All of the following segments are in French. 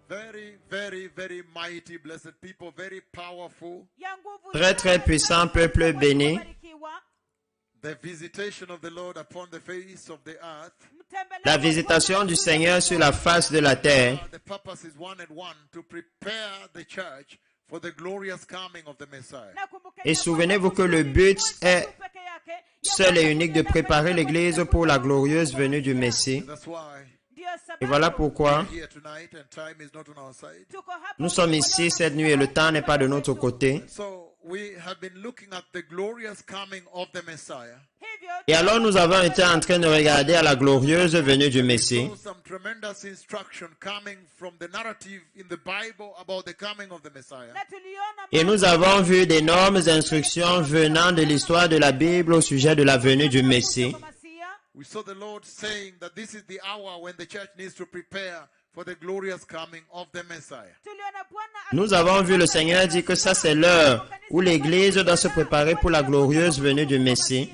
Very, very, very mighty, blessed people, very powerful. Très, très puissant peuple béni. The visitation of the Lord upon the face of the earth. La visitation du Seigneur sur la face de la terre. The purpose is one and one, to prepare the church for the glorious coming of the Messiah. Et souvenez-vous que le but est seul et unique de préparer l'Église pour la glorieuse venue du Messie. That's why Et voilà pourquoi we're here tonight and time is not on our side. nous sommes ici cette nuit et le temps n'est pas de notre côté. So we have been looking at the glorious coming of the Messiah. Et alors nous avons été en train de regarder à la glorieuse venue du Messie. So some tremendous instruction coming from the narrative in the Bible about the coming of the Messiah. Et nous avons vu d'énormes instructions venant de l'histoire de la Bible au sujet de la venue du Messie. We saw the Lord saying that this is the hour when the church needs to prepare for the glorious coming of the Messiah. Nous avons vu le Seigneur dire que ça c'est l'heure où l'Église doit se préparer pour la glorieuse venue du Messie.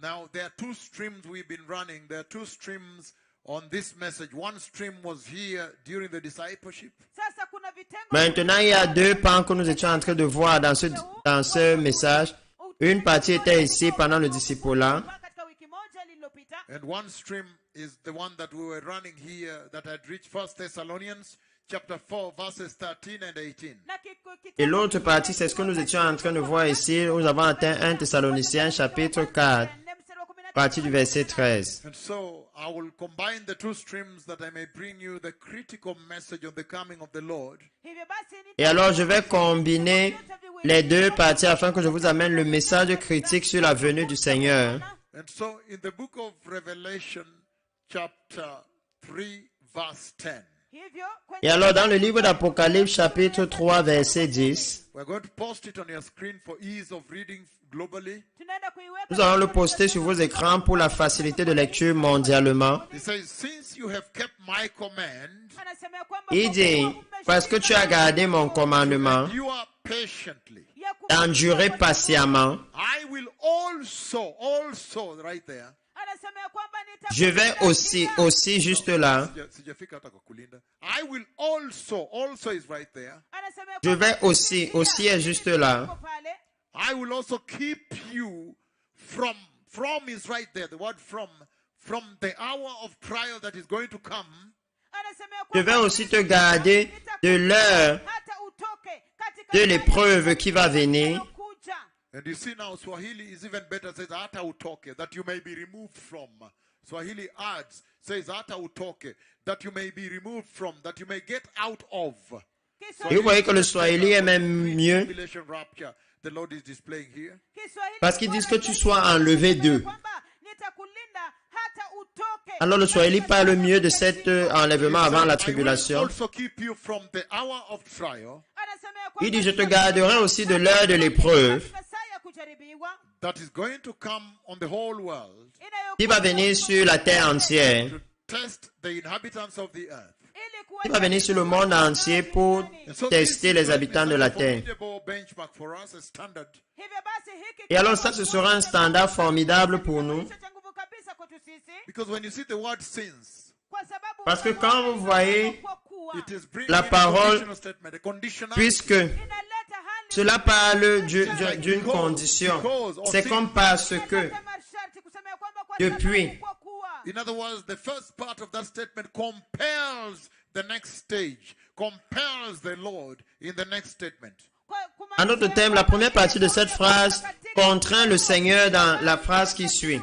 Now, there are two streams we've been running. There are two streams on this message. One stream was here during the discipleship. Maintenant, il y a deux pans que nous étions en train de voir dans ce message. Une partie était ici pendant le discipulat. And one stream is the one that we were running here that had reached 1 Thessalonians chapter 4 verses 13 and 18. Et l'autre partie, c'est ce que nous étions en train de voir ici. Nous avons atteint 1 Thessaloniciens chapitre 4, partie du verset 13. And so I will combine the two streams that I may bring you the critical message of the coming of the Lord. Et alors, je vais combiner les deux parties afin que je vous amène le message critique sur la venue du Seigneur. And so in the book of Revelation chapter 3 verse 10. Et alors, dans le livre d'Apocalypse chapitre 3, verset 10, We're going to post it on your screen for ease of reading globally. nous allons le poster sur vos écrans pour la facilité de lecture mondialement. It says, since you have kept my command, Il dit, parce que tu as gardé mon commandement, you are patiently. d'endurer patiemment, I will also, right there. je vais aussi juste là, Sijafika hata kwa kulinda. I will also is right there. je vais aussi est juste là. I will also keep you from is right there. The word from the hour of trial that is going to come. Je vais aussi te garder de l'heure de l'épreuve qui va venir. And you see now Swahili is even better, says hata utoke, that you may be removed from. Swahili adds, says hata utoke, that you may be removed from, that you may get out of. Et vous voyez que le Swahili est même mieux Revelation rapture, the Lord is displaying here. parce qu'ils disent que tu sois enlevé d'eux. Alors le Swahili parle mieux de cet enlèvement avant la tribulation. Also keep you from the hour of trial Il dit, je te garderai aussi de l'heure de l'épreuve that is going to come on the whole world qui va venir sur la terre entière, to test the inhabitants of the earth. qui va venir sur le monde entier pour tester les habitants de la terre. Benchmark for us, a standard. Et alors ça, ce sera un standard formidable pour nous. Because when you see the word sins, Parce que quand vous voyez it is bringing la in a parole, conditional statement, a conditional. puisque cela parle d'une condition, c'est comme parce que, depuis, In other words, the first part of that statement compels the next stage, compels the Lord in the next statement. en d'autres termes, la première partie de cette phrase contraint le Seigneur dans la phrase qui suit,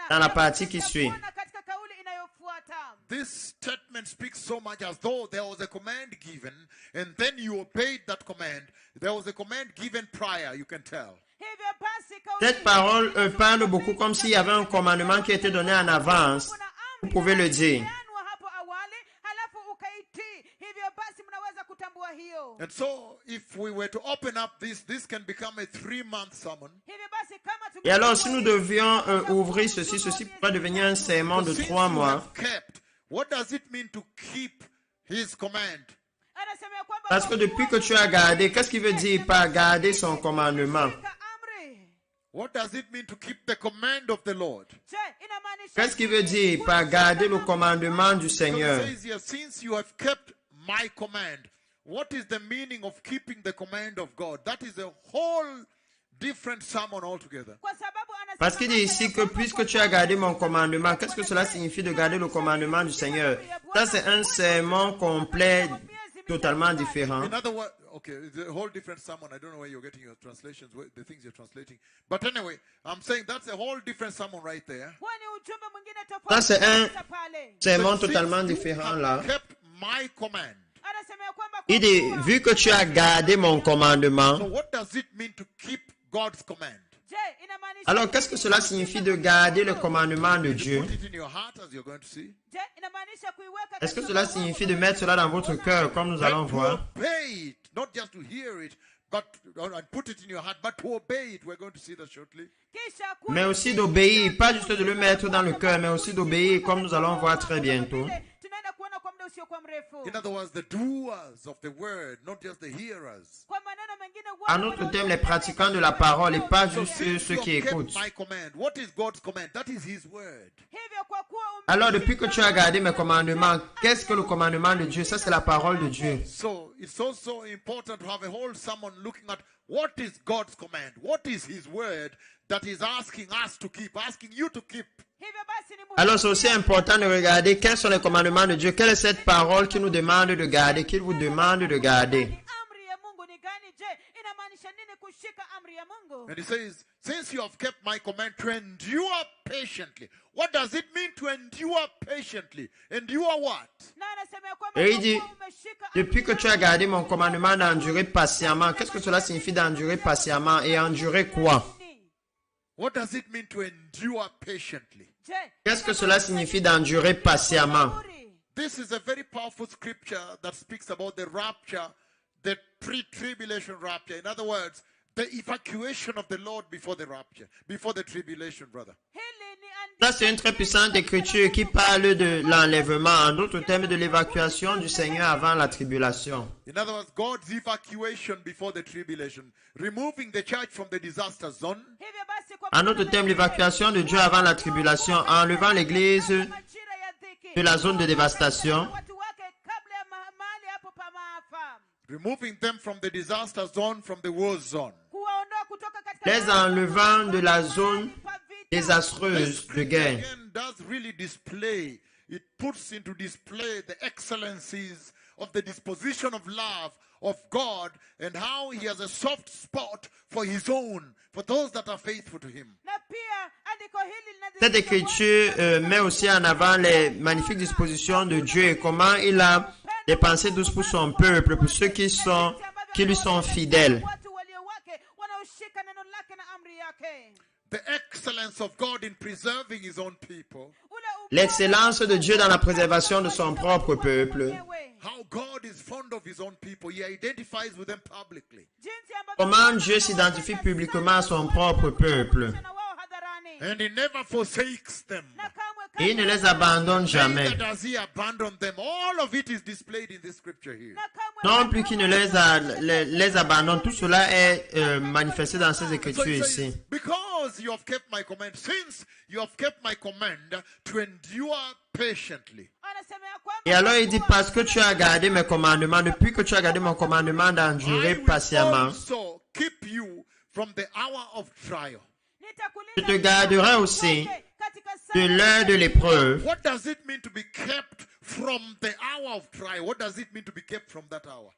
dans la partie qui suit. This statement speaks so much as though there was a command given, and then you obeyed that command. There was a command given prior, you can tell. Cette parole parle beaucoup comme s'il y avait un commandement qui était donné en avance. Vous pouvez le dire. And so, if we were to open up this can become a 3-month sermon. Et alors, si nous devions ouvrir ceci pourrait devenir un sermon de 3 mois. What does it mean to keep his command? Parce que depuis que tu as gardé, qu'est-ce qu'il veut dire par garder son commandement? What does it mean to keep the command of the Lord? Qu'est-ce qu'il veut dire par garder le commandement du Seigneur? It says here, since you have kept my command. What is the meaning of keeping the command of God? That is a whole different sermon altogether. Kwa sababu anasema Parce qu'il dit ici que puisque tu as gardé mon commandement, qu'est-ce que cela signifie de garder le commandement du Seigneur? Ça, c'est un sermon complet, totalement différent. In other words, okay, it's a whole different sermon. I don't know where you're getting your translations, the things you're translating. But anyway, I'm saying that's a whole different sermon right there. huo ni ujumbe mwingine Ça, tofauti c'est un kabisa pale. sermon But since totalement you différent have là. kept my command. Anasema ya kwamba Il dit, vu que tu as gardé mon So commandement, what does it mean to keep God's command? je, inamaanisha alors qu'est-ce que cela signifie de garder le commandement de Dieu? Put it in your heart as you're going to see. je, inamaanisha kuiweka Est-ce que katika cela moyo wako, signifie de mettre cela dans votre cœur, comme nous allons And to voir? obey it, not just to hear it, but and put it in your heart, but to obey it. We're going to see that shortly. kisha kuwa Mais aussi d'obéir, pas juste de le mettre dans le cœur, mais aussi d'obéir, comme nous allons voir très bientôt. tunaenda kuona kwa muda usiokuwa mrefu. In other words, the doers of the word, not just the hearers. Kwa maneno mengine En wale autre terme, les pratiquants de la parole et pas So juste since ceux you qui have kept écoutent. my command, what is God's command? That is His word. hivyo kwa kuwa Alors, depuis que tu as gardé mes commandements, qu'est-ce que le commandement de Dieu? Ça, c'est la parole de Dieu. So it's also important to have a whole sermon looking at what is God's command, what is His word that He's asking us to keep, asking you to keep. hivyo basi ni muhimu Alors, c'est aussi important de regarder quels sont les commandements de Dieu. Quelle est cette parole qui nous demande de garder, qu'il vous demande de garder? amri ya Mungu ni gani? Je, inamaanisha nini kushika amri ya Mungu? And He says, since you have kept my command to endure patiently. What does it mean to endure patiently? Endure what? Na anasema ya kwamba Et il kwa dit, kuwa umeshika depuis que tu as gardé mon commandement d'endurer patiemment, qu'est-ce que cela signifie d'endurer patiemment et endurer quoi? amri, What does it mean to endure patiently? je, Qu'est-ce que cela signifie d'endurer patiemment? amri. This is a very powerful scripture that speaks about the rapture, the pre-tribulation rapture. In other words, the evacuation of the Lord before the rapture, before the tribulation, brother. Hili ni Ça, c'est une très puissante écriture qui parle de l'enlèvement, en d'autres termes, de l'évacuation du Seigneur avant la tribulation. In other words, God's evacuation before the tribulation, removing the church from the disaster zone, hivyo basi kwa En d'autres termes, l'évacuation de Dieu avant la tribulation, enlevant l'Église majira ya dhiki, de la zone de dévastation, watu wake kabla ya mahali hapo pa maafa, removing them from the disaster zone, from the war zone. kuwaondoa kutoka katika les enlevant de la zone pa vita. désastreuse de guerre. Again, does really display, it puts into display the excellencies of the disposition of love of God and how He has a soft spot for His own, for those that are faithful to Him. Na pia andiko hili Cette écriture met aussi en avant les magnifiques dispositions de Dieu et comment il a des pensées douces pour son peuple, pour ceux qui lui sont fidèles. watu walio wake wanaoshika neno lake na amri yake. The excellence of God in preserving His own people. L'excellence de Dieu dans la préservation de son propre peuple. How God is fond of His own people. He identifies with them publicly. Comment Dieu s'identifie publiquement à son propre peuple. And He never forsakes them. Et il ne les abandonne jamais. Neither does He abandon them. All of it is displayed in this scripture here. Non plus qu'il ne les abandonne. Tout cela est manifesté dans ces So écritures He says, ici. because you have kept my command, since you have kept my command to endure patiently. Et alors il dit, parce que tu as gardé mes commandements, depuis que tu as gardé mon commandement d'endurer I will patiemment, also keep you from the hour of trial. je te garderai aussi de l'heure de l'épreuve. What does it mean to be kept from the hour of trial? What does it mean to be kept from that hour?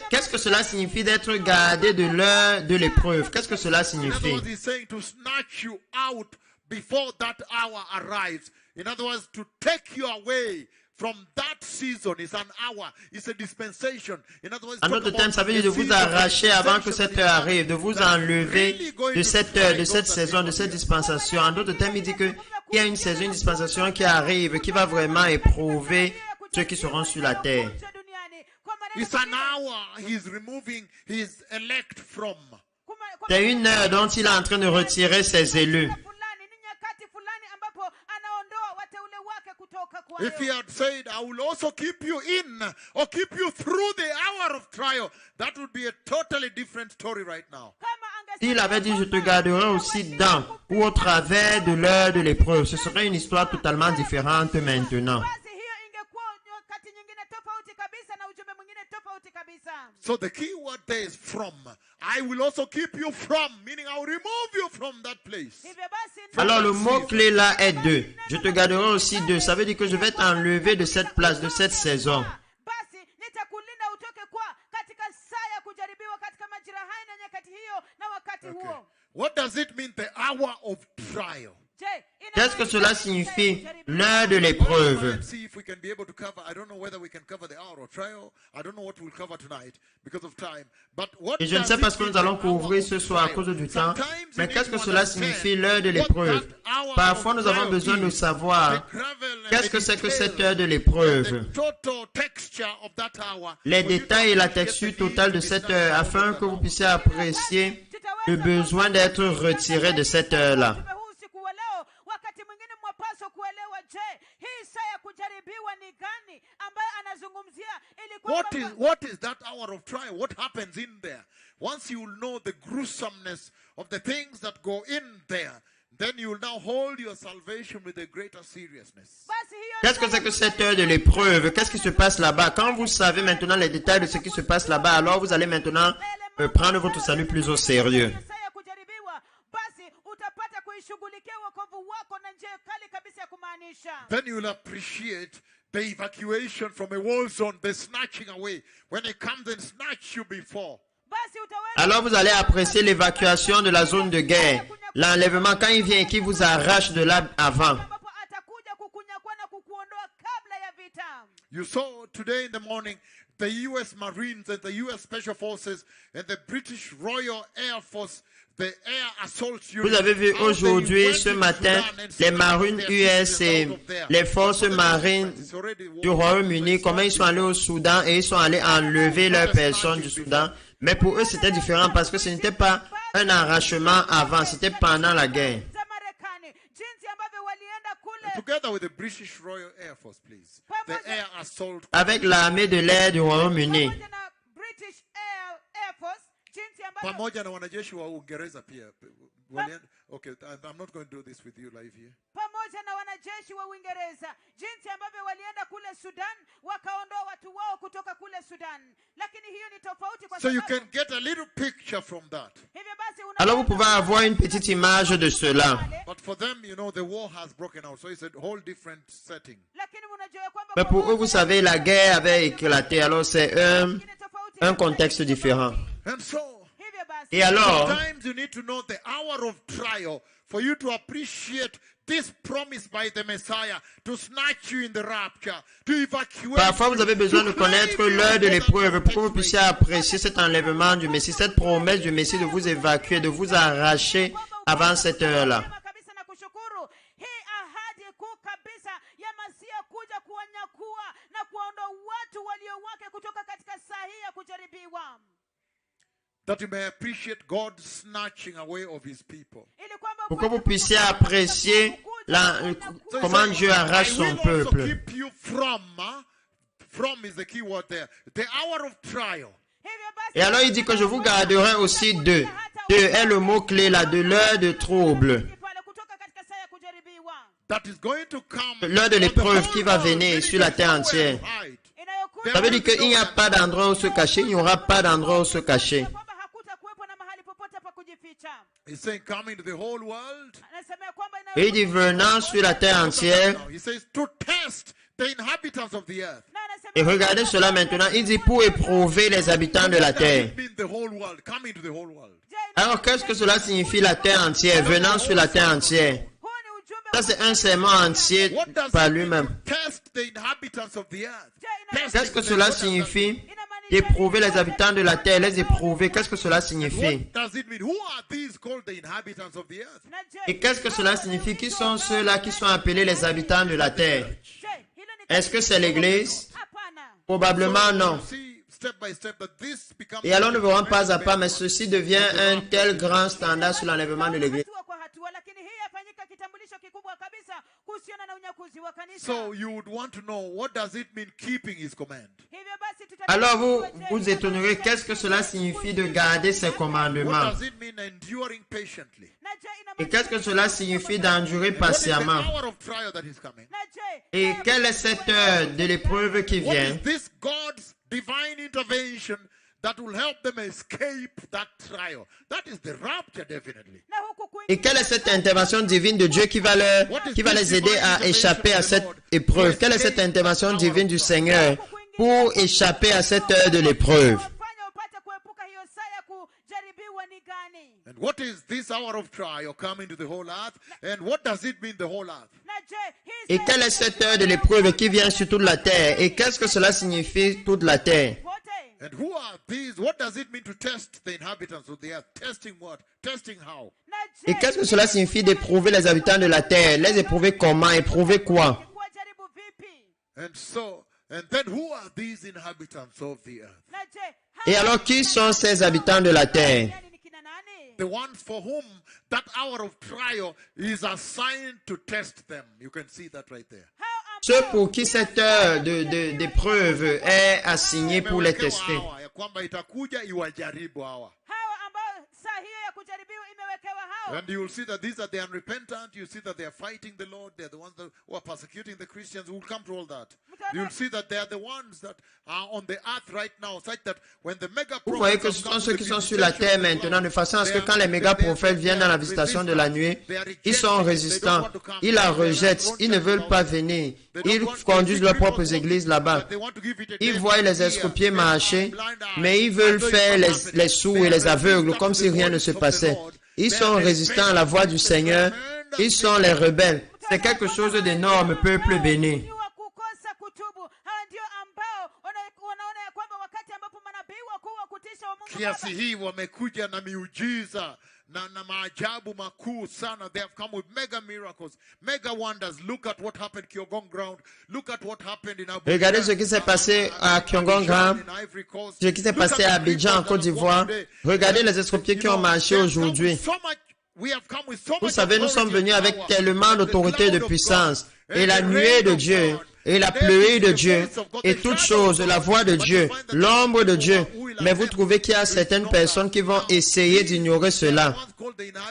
Qu'est-ce que cela signifie d'être gardé de l'heure de l'épreuve? Qu'est-ce que cela In other signifie? words, He's saying to snatch you out before that hour arrives. In other words, to take you away from that season. It's an hour. It's a dispensation. In other words, En talk d'autres about termes, ça veut dire the de vous season, arracher avant que dispensation cette heure arrive, de vous enlever de de cette heure, de cette saison, de cette dispensation. En d'autres termes, il dit qu'il y a une saison, une dispensation qui arrive, qui va vraiment éprouver ceux qui seront sur la terre. It's an hour He's removing His elect from. C'est une heure dont il est en train de retirer ses élus. If He had said, I will also keep you in or keep you through the hour of trial, that would be a totally different story right now. S'il avait dit, je te garderai aussi dans ou au travers de l'heure de l'épreuve, ce serait une histoire totalement différente maintenant. ujumbe mwingine tofauti kabisa. So the key word there is from. I will also keep you from, meaning I will remove you from that place. Hivyo basi Alors le mot-clé là est de. Je te garderai aussi de. Ça veut dire que je vais t'enlever de cette place, de cette saison. basi nitakulinda utoke kwa katika saa ya kujaribiwa katika majira haya na nyakati hiyo na wakati huo. What does it mean, the hour of trial? Je, Qu'est-ce que cela inamaanisha signifie? saa ya kujaribiwa? L'heure de Let's l'épreuve. see if we can be able to cover. I don't know whether we can cover the hour of trial. I don't know what we'll cover tonight because of time. But what Et je ne does sais pas it ce que mean, nous allons the hour couvrir of ce soir à trial? cause du temps. Sometimes Mais you qu'est-ce need que to cela understand signifie l'heure de what l'épreuve? that hour Parfois of nous avons trial besoin de is. savoir The gravel and qu'est-ce the que c'est que cette detail, heure de l'épreuve. the total texture of that hour. Les For you to détails et la appreciate texture the totale de need to be cette snatched heure out afin of que that vous hour. puissiez apprécier le besoin d'être retiré de cette heure-là. Ujumbe huu usiku wa leo, wakati mwingine mwapaswa kuelewa, je, hii saa ya kujaribiwa ni gani ambayo anazungumzia, ili kwamba What is that hour of trial? What happens in there? Once you know the gruesomeness of the things that go in there, then you will now hold your salvation with a greater seriousness. basi hiyo Qu'est-ce que c'est que cette heure de l'épreuve? Qu'est-ce qui se passe là-bas? Quand vous savez maintenant les détails de ce qui se passe là-bas, alors vous allez maintenant prendre votre salut plus au sérieux. saa ya kujaribiwa, basi utapata kuishughulikia wokovu wako na njia kali kabisa ya kumaanisha. Then you will appreciate the evacuation from a war zone, the snatching away. When it comes and snatch you before. Basi utaweza Alors vous allez apprécier l'évacuation de la zone de guerre. L'enlèvement quand il vient et qui vous arrache de là avant. ambapo atakuja kukunyakua na kukuondoa kabla ya vita. You saw today in the morning the U.S. Marines and the U.S. Special Forces and the British Royal Air Force, the air assault unit. Vous avez vu how they aujourd'hui, went ce into matin, Sudan and les snatched marines their US citizens et out of there. les forces But for the marines Democrats, it's already du war. Royaume-Uni, comment ils sont allés au Soudan et ils sont allés enlever leurs personnes du Soudan. Mais pour eux, c'était différent parce que ce n'était pas un arrachement avant, c'était pendant la guerre. Za Marekani, jinsi ambavyo walienda kule Together with the British Royal Air Force, please. The air assault. Avec l'armée de l'air du Royaume-Uni. pamoja na British Air Force, jinsi ambavyo Pamoja na wanajeshi wa Uingereza pia. Walienda- Okay, I'm not going to do this with you live here. pamoja na wanajeshi wa Uingereza, jinsi ambavyo walienda kule Sudan wakaondoa watu wao kutoka kule Sudan. Lakini hiyo ni tofauti kwa So you sababu can get a little picture from that. hivyo basi Alors vous pouvez avoir une petite image de cela. But for them, you know, the war has broken out. So it's a whole different setting. lakini mnajua ya kwamba Mais kwa pour eux, vous savez, la guerre avait éclaté. Alors c'est wengine tofauti un contexte différent. And so, hivyo basi Et alors, sometimes you need to know the hour of trial for you to appreciate this promise by the Messiah to snatch you in the rapture, to evacuate. parfois vous avez besoin de to claim connaître you l'heure de before that l'épreuve pour que vous takes puissiez place. apprécier cet enlèvement du Messie, cette promesse du Messie de vous évacuer, de vous arracher avant cette heure-là. Vyema kabisa na kushukuru hii ahadi kuu kabisa ya Masia kuja kuwanyakua na kuwaondoa watu walio wake kutoka katika saa hii ya kujaribiwa, That you may appreciate God's snatching away of his people. ili kwamba Pour que vous puissiez apprécier comment Dieu arrache I son will also peuple. keep you from, from is the key word there, the hour of trial. hivyo basi, Et alors il dit que je vous garderai aussi d'eux. D'eux est le mot-clé là, de l'heure de trouble. pale kutoka katika saa ya kujaribiwa That is going to come. L'heure de on the l'épreuve whole qui va world, venir meaning sur la there's terre nowhere entière. to hide. inayokuja Ça veut dire qu'il n'y a pas d'endroit où se cacher, il n'y aura pas d'endroit où se cacher. kwamba hakutakuwepo na mahali popote pa kujificha. He's saying coming to the whole world. Anasemea kwamba Et il dit venant sur la terre entière. Now, he says to test the inhabitants of the earth. na anasemea Et regardez cela maintenant, il dit pour éprouver les habitants de la What does terre. it mean the whole world? Coming to the whole world. je, ina- Alors qu'est-ce que cela signifie la terre entière, venant sur la terre entière? huu ni ujumbe Ça c'est un serment entier What does par it mean lui-même. to test the inhabitants of the earth? je, ina- Test Qu'est-ce que them. cela What does that mean? signifie? Éprouver les habitants de la terre, les éprouver, qu'est-ce que cela signifie? What does it mean? Who are these called the inhabitants of the earth? na je, Et qu'est-ce que cela signifie? Qui sont ceux-là qui sont appelés les habitants de la terre? je, hilo ni Est-ce que c'est l'Église? hapana. Probablement non. See step by step that this becomes. Et alors nous verrons pas à pas, mais ceci devient un tel grand standard sur l'enlèvement de l'Église. Hatua kwa hatua, lakini hii yafanyika kitambulisho kikubwa kabisa kuhusiana na unyakuzi wa kanisa. So you would want to know what does it mean keeping his command? Hivyo basi Alors vous vous étonnerez, qu'est-ce que cela signifie de garder ses What commandements? does it mean enduring patiently? na je, Et qu'est-ce que cela signifie d'endurer What is the patiemment? hour of trial that is coming? na je, Et quelle est cette heure de l'épreuve qui What vient? is this God's divine intervention that will help them escape that trial. That is the rapture, definitely. na huku Et kuingia quelle est cette intervention divine de Dieu qui va les aider à échapper à cette épreuve? Quelle est cette intervention divine du Seigneur pour échapper à cette heure de l'épreuve? wafanya upate kuepuka hiyo saa ya kujaribiwa ni gani? And what is this hour of trial coming to the whole earth? And what does it mean, the whole earth? Na je, hii Et saa quelle est cette heure de l'épreuve qui vient sur toute la terre? Et qu'est-ce que cela signifie toute la terre? wote And who are these? What does it mean to test the inhabitants of the earth? Testing what? Testing how? na Et qu'est-ce que cela signifie d'éprouver les habitants de la terre? Les éprouver comment? Éprouver quoi? kuwajaribu vipi? And then who are these inhabitants of the earth? Na je, Et alors, qui sont ces habitants de la terre? yani ni kina nani? The ones for whom that hour of trial is assigned to test them. You can see that right there. Hao Ceux pour qui cette heure d'épreuve est assignée pour les tester. Hawa, ya kwamba itakuja iwajaribu hawa. ambao saa hiyo ya kujaribiwa imewekewa hao. And you will see that these are the unrepentant. You see that they are fighting the Lord. They are the ones that who are persecuting the Christians. We will come to all that. You will see that they are the ones that are on the earth right now, such that when the mega Vous voyez que ce sont ceux qui sont sur la terre maintenant, de façon à ce que quand les méga prophètes viennent dans la visitation de la nuit, ils sont résistants, ils la rejettent, ils ne veulent pas venir, ils conduisent leurs propres églises là-bas. Ils voient les estropiés marcher, mais ils veulent faire les sourds et les aveugles comme si rien ne se passait. Ils sont résistants à la voix du Seigneur, ils sont les rebelles. C'est quelque chose d'énorme, peuple béni. Ni wa kukosa kutubu. Hawa ndio ambao wanaona ya kwamba wakati ambapo manabii wakuu wa kutisha wa Mungu Kiasi Baba hii wamekuja na miujiza na maajabu makuu sana. They have come with mega miracles, mega wonders. Look at what happened Kyogong ground. Look at what happened in Abuja. Regardez ce qui s'est passé à Kyogong Ground, ce qui s'est passé à Abidjan en Côte d'Ivoire. Regardez les estropiés qui ont marché aujourd'hui. Vous savez, nous sommes venus avec tellement d'autorité et de puissance. Et la nuée de Dieu, et la pluie de Dieu, et toutes choses, la voix de Dieu, l'ombre de Dieu. Mais vous trouvez qu'il y a certaines personnes qui vont essayer d'ignorer cela.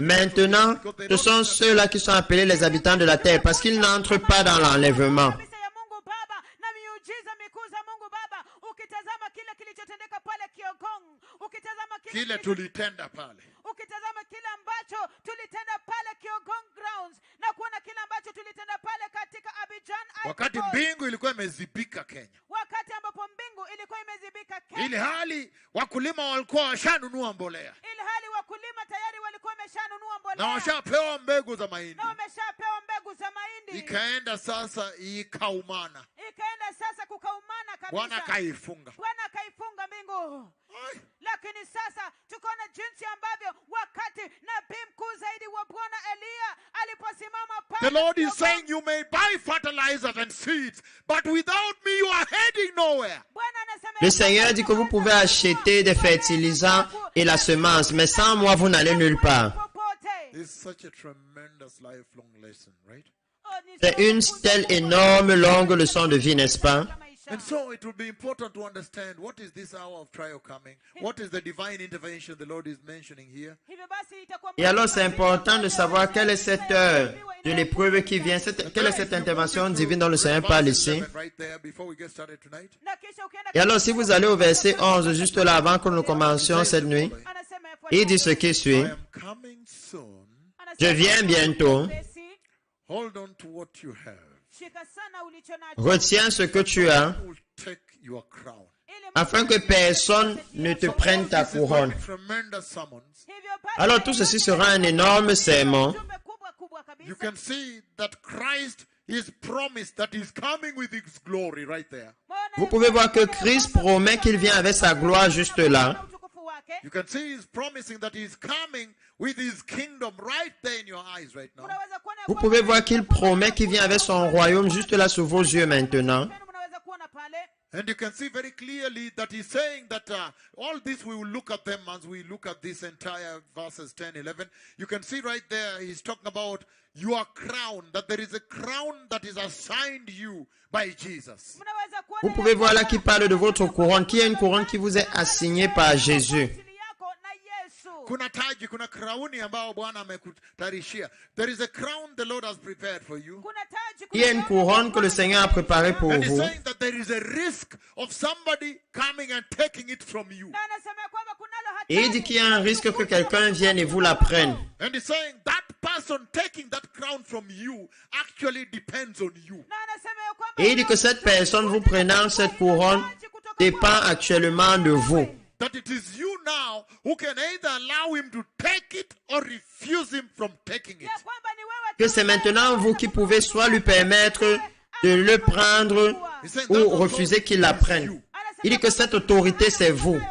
Maintenant, ce sont ceux-là qui sont appelés les habitants de la terre, parce qu'ils n'entrent pas dans l'enlèvement. kabisa ya Mungu Baba na miujiza mikuu za Mungu Baba. Ukitazama kile kilichotendeka pale Kyogong, ukitazama Kile tulitenda pale. ukitazama kile ambacho tulitenda pale Kyogong grounds na kuona kile ambacho tulitenda pale katika Abidjan Ivory Wakati Coast. mbingu ilikuwa imezibika Kenya. wakati ambapo mbingu ilikuwa imezibika Kenya, Ili hali wakulima walikuwa washanunua mbolea. ili hali wakulima tayari walikuwa wameshanunua Na mbolea washapewa mbegu za mahindi. na wameshapewa mbegu za mahindi. Ikaenda sasa ikaumana. Ikaenda sasa kukaumana Bwana kabisa. kaifunga. Bwana akaifunga mbingu. Ai. Lakini sasa tukaona jinsi ambavyo wakati nabii mkuu zaidi wa Bwana Eliya aliposimama The pale, Lord is saying you may buy fertilizers and seeds, but without me you are heading nowhere. Bwana anasema Le Seigneur dit que vous pouvez acheter des fertilisants et la semence, mais sans moi, vous n'allez nulle part. popote. It's such a tremendous lifelong lesson, right? Oh, ni C'est une telle énorme, longue leçon de vie, n'est-ce pas? za maisha. And so it will be important to understand what is this hour of trial coming? What is the divine intervention the Lord is mentioning here? Hivyo basi itakuwa Et alors, c'est important de savoir quelle est cette heure de l'épreuve qui vient, quelle est cette intervention divine dont le Seigneur parle ici. Right there before we get started tonight. na kisha ukienda Et alors, si vous allez au verset 11, juste là avant que nous commencions cette nuit, anasema il dit ce qui suit. I am coming soon. Je viens bientôt. Hold on to what you have. Shika sana ulicho nacho Retiens ce que tu as, Who will take your crown? ili afin que personne ne te prenne ta This is going to couronne. be tremendous summons. hivyo basi Alors, tout ceci sera un énorme sermon. jumbe kubwa kubwa You kabisa. can see that Christ is promised that he's coming with his glory right there. Vous pouvez voir que Christ promet qu'il vient avec sa gloire juste là. Na utukufu wake. You can see he's promising that he's coming with his kingdom right there in your eyes right now. Unaweza kuona ya Vous kwamba pouvez voir qu'il promet qu'il vient avec son royaume juste là sous vos yeux maintenant. mnaweza kuona pale. And you can see very clearly that he's saying that all this we will look at them as we look at this entire verses 10, 11. You can see right there he's talking about your crown, that there is a crown that is assigned you by Jesus. Mnaweza kuona Vous ya pouvez voir là kwamba qu'il parle de votre couronne, qui est une couronne qui vous est assignée par Jésus. ajili yako na Yesu. Kuna taji taji, kuna crown ambao Bwana amekutayarishia. There is a crown the Lord has prepared for you. kuna taji, Il y a une couronne que le Seigneur a préparée pour And he's vous. saying that there is a risk of somebody coming and taking it from you. na anasema ya kwamba kunalo Et il dit qu'il y a un risque que quelqu'un vienne et vous la prenne. And he's saying that person taking that crown from you actually depends on you. na anasema ya kwamba Et il dit que cette personne vous prenant cette couronne dépend actuellement de vous. That it is you now who can either allow him to take it or refuse him from taking it. ya kwamba ni wewe Que c'est maintenant vous qui pouvez soit lui permettre de le prendre He's saying ou that refuser qu'il la prenne. Il dit que cette autorité, c'est vous. wewe.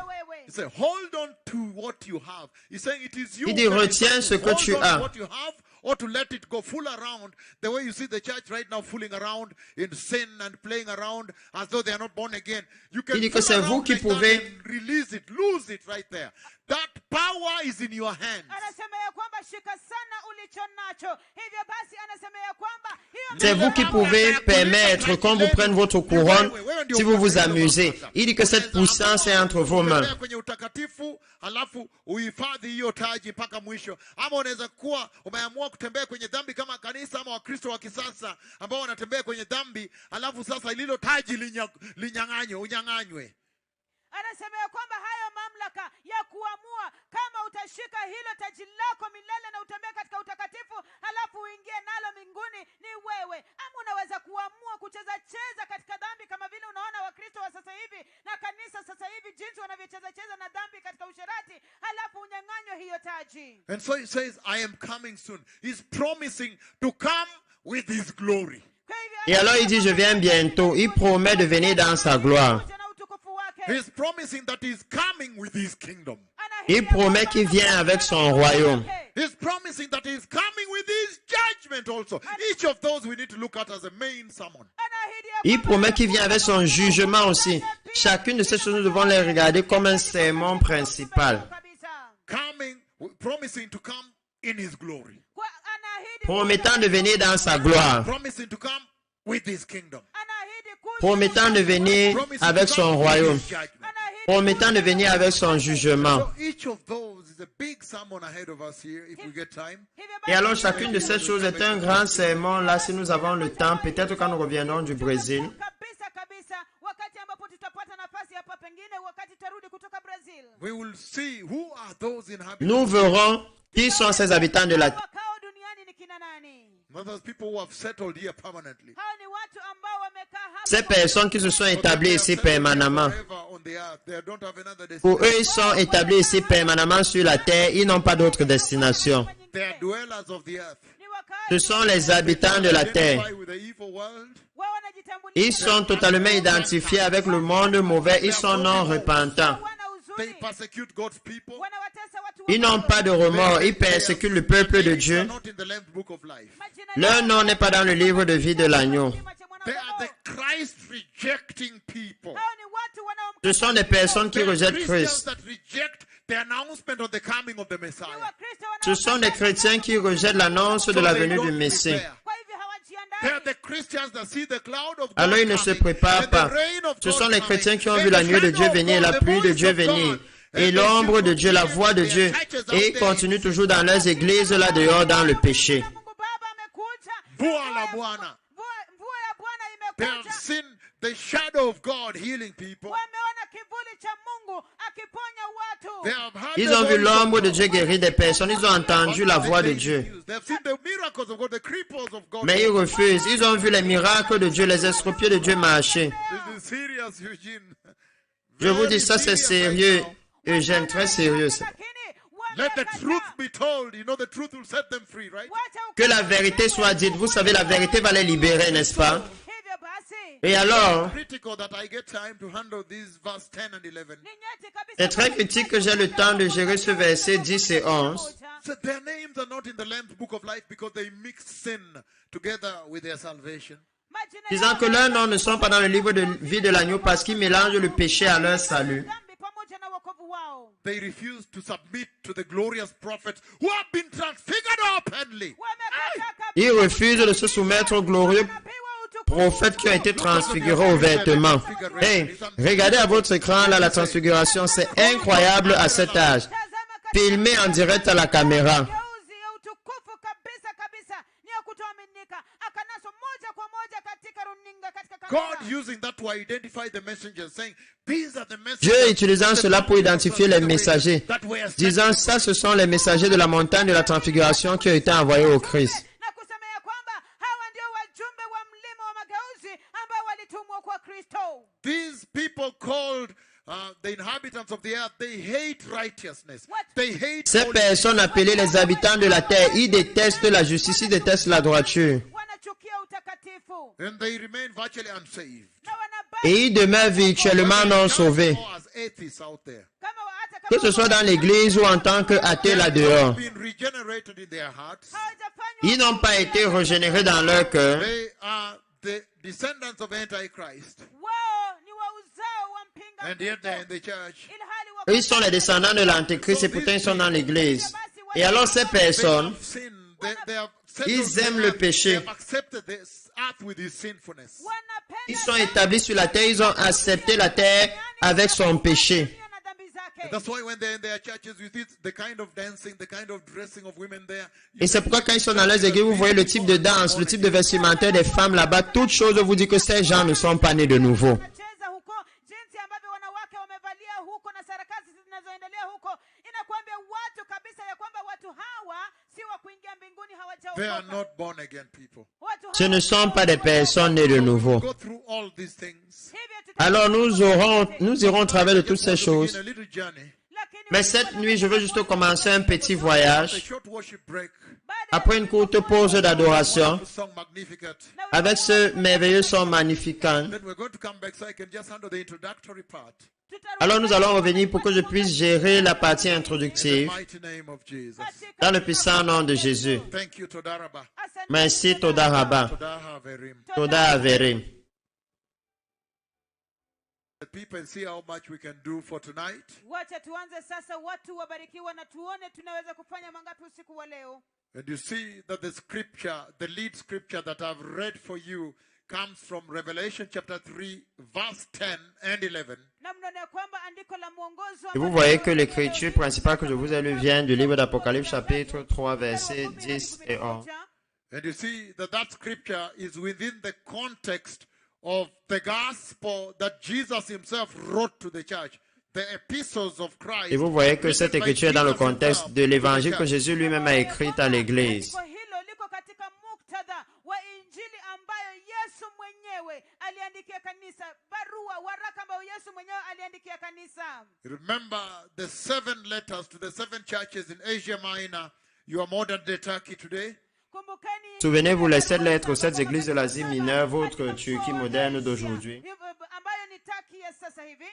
He said, hold on to what you have. He's saying it is you Il dit, who can retiens decide ce to que hold tu on as. to what you have or to let it go full around. The way you see the church right now fooling around in sin and playing around as though they are not born again. You can Il dit que fool c'est vous around qui like that pouvez- and release it, lose it right there. That power is in your hands. Anasema ya kwamba shika sana ulicho nacho. Hivyo basi anasema ya kwamba hiyo C'est vous qui pouvez permettre qu'on vous prenne votre couronne si vous vous amusez. Il dit que cette puissance est entre vos mains. Tembea kwenye utakatifu halafu uhifadhi hiyo taji mpaka mwisho, ama unaweza kuwa umeamua kutembea kwenye dhambi kama kanisa ama wakristo wa kisasa ambao wanatembea kwenye dhambi halafu sasa ililo taji unyang'anywe. anasema ya kwamba hayo mamlaka ya kuamua kama utashika hilo taji lako milele na utembee katika utakatifu halafu uingie nalo mbinguni ni wewe, ama unaweza kuamua kucheza katika dhambi kama vile unaona wakristo wa sasa hivi na kanisa sasa hivi jinsi wanavyocheza na dhambi katika usherati halafu unyang'anywe hiyo taji. And so he says, I am coming soon. He's promising to come with his glory. Kwa hivyo Et alors il dit, je viens bientôt. Il promet de venir dans sa gloire. pamoja na utukufu wake. He's promising that he's coming with his kingdom. Il promet qu'il vient avec son royaume. He's promising that he's coming with his judgment also. Each of those we need to look at as a main sermon. Il promet qu'il vient avec son jugement aussi. Chacune de ces choses, nous devons les regarder comme un sermon principal. Promising to come in his glory. Promettant de venir dans sa gloire. Promising to come with his kingdom. Promettant de venir Promising avec to son come with royaume. his judgment. Promettant de venir avec son jugement. So each of those is a big sermon ahead of us here if we get time. Et alors chacune de ces choses est un grand sermon. Là, si nous avons le temps, peut-être quand nous reviendrons du Brésil, We will see who are those inhabitants. nous verrons qui sont ces habitants de la terre. Those people who have settled here permanently. Ces personnes qui se sont établies ici permanemment. Forever on the earth. They don't have another Pour destination. eux, ils sont établis ici permanemment sur la terre. Ils n'ont pas d'autre destination. They are dwellers of the earth. Ce sont les habitants de la terre. Identify with the evil world. Ils sont totalement identifiés avec le monde mauvais. Ils sont non repentants. They persecute God's people. Ils n'ont pas de remords. Ils persécutent le peuple de They are Dieu. not in the Lamb's Book of Life. Leur nom n'est pas dans le livre de vie de l'agneau. They are the Christ-rejecting people. Ce sont des personnes qui They are rejettent Christians Christ. that reject the announcement of the coming of the Messiah. Ce sont des chrétiens qui rejettent l'annonce de la So they venue don't du Messie. prepare. They are the Christians that see the cloud of God Alors ils ne se coming, préparent and the pas. rain of Ce God sont les coming, chrétiens qui ont and vu the la nuit de shadow Dieu of venir, God, la the pluie de voice Dieu of God, venir, and et they l'ombre still de Dieu, la continue voix de their Dieu. churches out Et ils there. continuent toujours dans leurs églises là dehors dans le péché. Mvua la Bwana. They have seen the shadow of God healing people. They have heard Ils the ont vu voice of l'ombre de God. Dieu guérir des personnes. Ils ont entendu la voix de Dieu. They have seen the miracles of God, the cripples of God. Mais ils refusent. Ils ont vu les miracles de Dieu, les estropiés de Dieu marcher. This is serious, Eugene. Je vous dis, Very ça c'est serious right sérieux. now. Eugène, très sérieux. Ça. Let the truth be told. You know the truth will set them free, right? Que la vérité soit dite. Vous savez, la vérité va les libérer, n'est-ce pas? Et alors, Critical that I get time to handle these verse 10 and 11. c'est très critique que j'ai le temps de gérer ce verset 10 et 11. So their names are not in the Lamb's Book of Life because they mix sin together with their salvation. Disant que leurs noms ne sont pas dans le livre de vie de l'agneau parce qu'ils mélangent le péché à leur salut. They refuse to submit to the glorious prophets who have been transfigured openly. Ils refusent de se soumettre aux glorieux prophètes qui ont été transfigurés aux vêtements. Hey, regardez à votre écran là la transfiguration, c'est incroyable à cet âge. filmé en direct à la caméra. mageuzi ya utukufu kabisa kabisa, ni ya kutoaminika, akanaswa moja kwa moja katika runinga, katika kamera. God using that to identify the messengers, saying, these are the messengers. Dieu utilisant cela pour identifier les messagers, disant ça, ce sont les messagers de la montagne de la transfiguration qui ont été envoyés au Christ. Na kusema ya kwamba hawa ndio wajumbe wa mlima wa mageuzi ambao walitumwa kwa Kristo. These people called the inhabitants of the earth, they hate righteousness. They hate Ces holiness. personnes appelées les habitants de la terre, ils détestent la justice, ils détestent la droiture. Wanachukia utakatifu And they remain virtually unsaved. na wanabaki Et ils demeurent virtuellement non sauvés. Or as atheists out there. hata Que ce soit dans l'église ou en tant qu'athées là dehors. Been regenerated in their hearts. hawajafanywa Ils n'ont pas été régénérés dans leur cœur. They are the descendants of Antichrist. wao ni wa uzao wa mpinga And yet they're in Kristo, the church. ilhali wako Ils sont les descendants de l'Antéchrist et pourtant ils sont dans l'église. Et alors ces They personnes, have sinned. They have Ils settled aiment the le earth. péché. They have accepted this earth with his sinfulness. wanapenda ils sont établis sur la terre, ils ont accepté la terre avec son péché. na dhambi zake. That's why when they're in their churches, you see the kind of dancing, the kind of dressing of women there. Et c'est pourquoi quand ils sont dans les églises, vous voyez le type de danse, le type de vestimentaire des femmes là-bas, toutes choses vous dit que ces gens ne sont pas nés de nouveau. Wanacheza huko, jinsi ambavyo wanawake wamevalia huko na sarakasi zinazoendelea huko, inakuambia watu kabisa ya kwamba watu hawa si wa kuingia mbinguni, They are hawajaokoka. not born again people. Watu Ce ne sont pas des personnes nées de nouveau. Go through all these things. hivyo tuta- Alors nous irons au travers de toutes ces Just want to choses. begin a little journey. lakini Mais cette nuit, je veux juste commencer un petit A voyage. short worship break. baada ya Après une courte pause d'adoration, The song Magnificat. avec ce merveilleux son magnifiquant. Then we're going to come back so I can just handle the introductory part. tutarudi Alors nous allons revenir pour que je puisse gérer la partie In the introductive mighty name of Jesus. katika- dans le puissant nom de Jésus. Thank you, Todaraba. Asante Merci sana. Toda Rabba, Todaha Verim. Toda Averim. The people and see how much we can do for tonight. Wacha tuanze sasa, watu wabarikiwa na tuone tunaweza kufanya mangapi usiku wa leo. And you see that the scripture, the lead scripture that I've read for you, comes from Revelation chapter 3, verse 10 and 11. Na mnaona ya kwamba andiko la mwongozo Et vous voyez que l'écriture principale que je vous ai lue vient du livre d'Apocalypse chapitre 3 versets 10 et 11. And you see that that scripture is within the context of the gospel that Jesus himself wrote to the church. The epistles of Christ. Et vous voyez que cette written by écriture est dans le Jesus contexte himself de to the l'évangile que church. Jésus lui-même a écrit à l'église. Andiko hilo liko katika muktadha wa injili ambayo Yesu mwenyewe aliandikia kanisa, barua waraka ambayo Yesu mwenyewe aliandikia kanisa. Remember the 7 letters to the 7 churches in Asia Minor, your modern day Turkey today. Kumbukeni Souvenez-vous les 7 lettres aux 7 églises de l'Asie mineure, votre Turquie moderne d'aujourd'hui. ambayo ni Turkey ya sasa hivi.